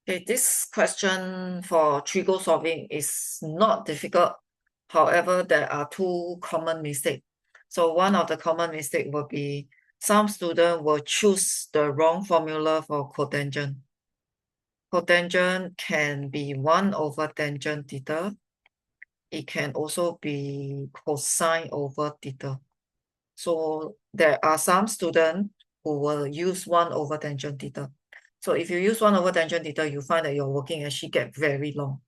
Okay, this question for trigo solving is not difficult. However, there are two common mistakes. So one of the common mistake will be some student will choose the wrong formula for cotangent. Cotangent can be 1 over tangent theta. It can also be cosine over theta. So there are some students who will use 1 over tangent theta. So if you use 1 over tangent theta, you find that your working actually get very long.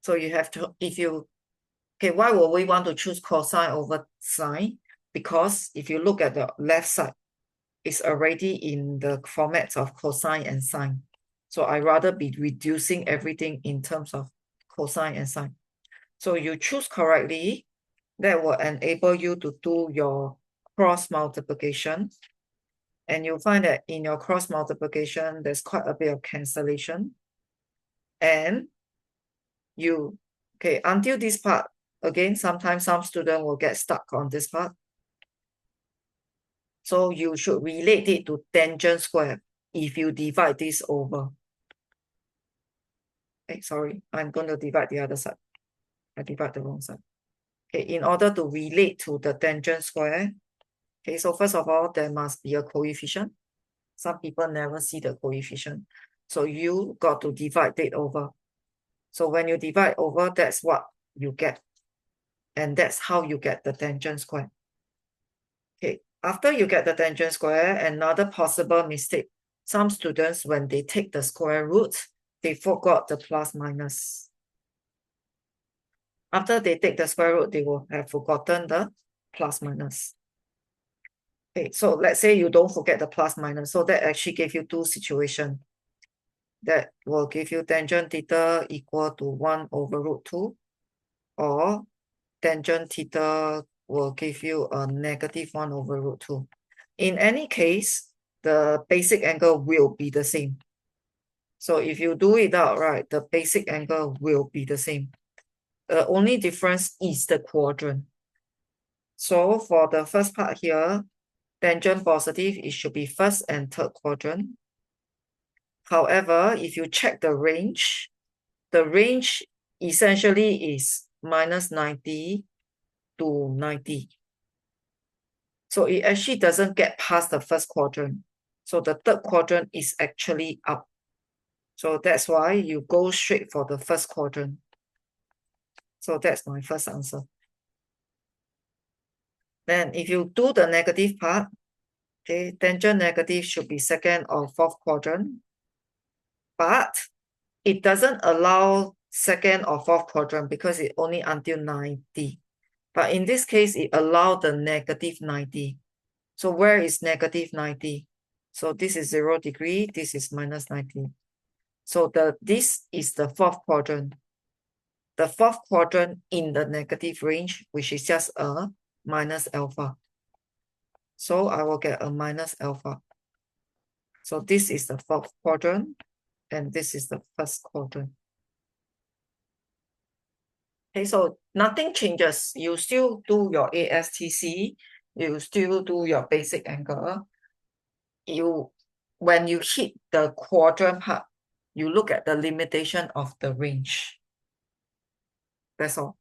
So you have to, okay, why will we want to choose cosine over sine? Because if you look at the left side, it's already in the formats of cosine and sine. So I rather be reducing everything in terms of cosine and sine. So you choose correctly, that will enable you to do your cross multiplication. And you'll find that in your cross multiplication, there's quite a bit of cancellation. And okay, until this part, again, sometimes some student will get stuck on this part. So you should relate it to tangent square if you divide this over. Okay, sorry, I'm going to divide the other side. I divide the wrong side. Okay, in order to relate to the tangent square, okay, so first of all, there must be a coefficient. Some people never see the coefficient. So you got to divide it over. So when you divide over, that's what you get. And that's how you get the tangent square. Okay, after you get the tangent square, another possible mistake. Some students, when they take the square root, they forgot the plus minus. After they take the square root, they will have forgotten the plus minus. Okay, so let's say you don't forget the plus minus. So that actually gave you two situations. That will give you tangent theta equal to 1 over root 2, or tangent theta will give you a negative 1 over root 2. In any case, the basic angle will be the same. So if you do it out, right, the basic angle will be the same. The only difference is the quadrant. So for the first part here, tangent positive, it should be first and third quadrant. However, if you check the range essentially is minus 90 to 90. So it actually doesn't get past the first quadrant. So the third quadrant is actually up. So that's why you go straight for the first quadrant. So that's my first answer. Then if you do the negative part, okay, tangent negative should be second or fourth quadrant. But it doesn't allow second or fourth quadrant because it only until 90. But in this case, it allowed the negative 90. So where is negative 90? So this is 0 degree, this is minus 90. So this is the fourth quadrant. The fourth quadrant in the negative range, which is just a minus alpha. So I will get a minus alpha. So this is the fourth quadrant, and this is the first quadrant. Okay, so nothing changes. You still do your ASTC, you still do your basic angle. When you hit the quadrant part, you look at the limitation of the range. That's all.